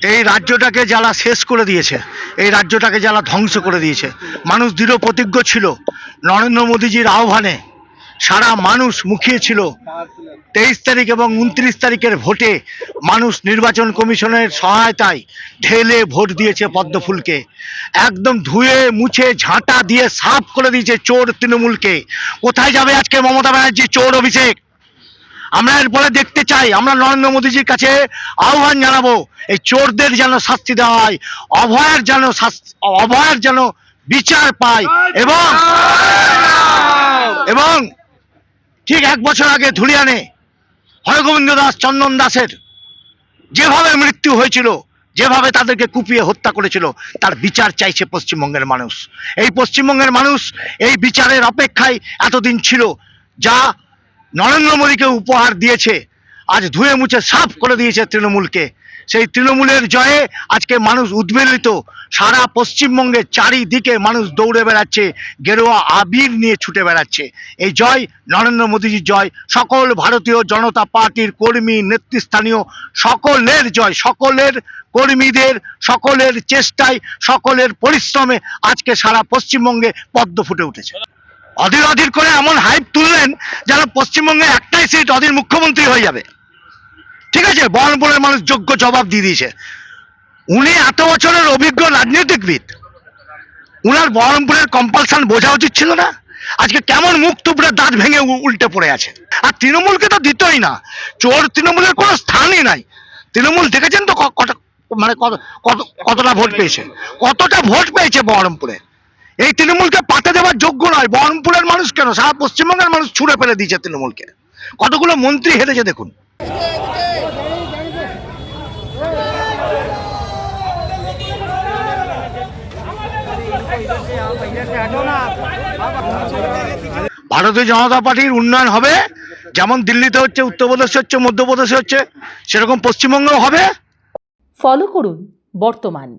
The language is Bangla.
এই রাজ্যটাকে যারা শেষ করে দিয়েছে, এই রাজ্যটাকে যারা ধ্বংস করে দিয়েছে, মানুষ দৃঢ় প্রতিজ্ঞ ছিল। নরেন্দ্র মোদীজির আহ্বানে সারা মানুষ মুখিয়ে ছিল। 23 তারিখ এবং 29 তারিখের ভোটে মানুষ নির্বাচন কমিশনের সহায়তায় ঢেলে ভোট দিয়েছে পদ্মফুলকে। একদম ধুয়ে মুছে ঝাঁটা দিয়ে সাফ করে দিয়েছে চোর তৃণমূলকে। কোথায় যাবে আজকে মমতা ব্যানার্জি চোর অভিষেক? আমরা এরপরে দেখতে চাই, আমরা নরেন্দ্র মোদীজির কাছে আহ্বান জানাবো এই চোরদের যেন শাস্তি দেওয়া হয়, অভয়ের যেন বিচার পায়। এবং ঠিক 1 বছর আগে ধুলিয়ানে হরগোবিন্দ দাস, চন্দন দাসের যেভাবে মৃত্যু হয়েছিল, যেভাবে তাদেরকে কুপিয়ে হত্যা করেছিল, তার বিচার চাইছে পশ্চিমবঙ্গের মানুষ। এই পশ্চিমবঙ্গের মানুষ এই বিচারের অপেক্ষায় এতদিন ছিল, যা নরেন্দ্র মোদীকে উপহার দিয়েছে। আজ ধুয়ে মুছে সাফ করে দিয়েছে তৃণমূলকে। সেই তৃণমূলের জয়ে আজকে মানুষ উদ্বেলিত। সারা পশ্চিমবঙ্গে চারিদিকে মানুষ দৌড়ে বেড়াচ্ছে, গেরুয়া আবির নিয়ে ছুটে বেড়াচ্ছে। এই জয় নরেন্দ্র মোদীজির জয়, সকল ভারতীয় জনতা পার্টির কর্মী, নেতৃস্থানীয় সকলের জয়, সকলের কর্মীদের, সকলের চেষ্টায়, সকলের পরিশ্রমে আজকে সারা পশ্চিমবঙ্গে পদ্ম ফুটে উঠেছে। অধীর অধীর করে এমন হাইপ তুললেন যেন পশ্চিমবঙ্গে একটাই সিট, অধীর মুখ্যমন্ত্রী হয়ে যাবে। ঠিক আছে, বহরমপুরের মানুষ যোগ্য জবাব দিয়ে দিয়েছে। উনি এত বছরের অভিজ্ঞ রাজনীতিবিদ, উনার বহরমপুরের কম্পালশন বোঝা উচিত ছিল না? আজকে কেমন মুখ টুকরে দাঁত ভেঙে উল্টে পড়ে আছে। আর তৃণমূলকে তো দিতই না, চোর তৃণমূলের কোনো স্থানই নাই। তৃণমূল দেখেছেন তো কতটা ভোট পেয়েছে, কতটা ভোট পেয়েছে বহরমপুরে। এই তৃণমূলকে পাতে দেওয়ার যোগ্য নয় বহরমপুরের মানুষ, কেন সারা পশ্চিমবঙ্গের মানুষ ছুঁড়ে ফেলে দিয়েছে তৃণমূলকে। কতগুলো মন্ত্রী হেরেছে দেখুন। ভারতীয় জনতা পার্টির উন্নয়ন হবে, যেমন দিল্লিতে হচ্ছে, উত্তরপ্রদেশে হচ্ছে, মধ্যপ্রদেশে হচ্ছে, সেরকম পশ্চিমবঙ্গেও হবে। ফলো করুন বর্তমান।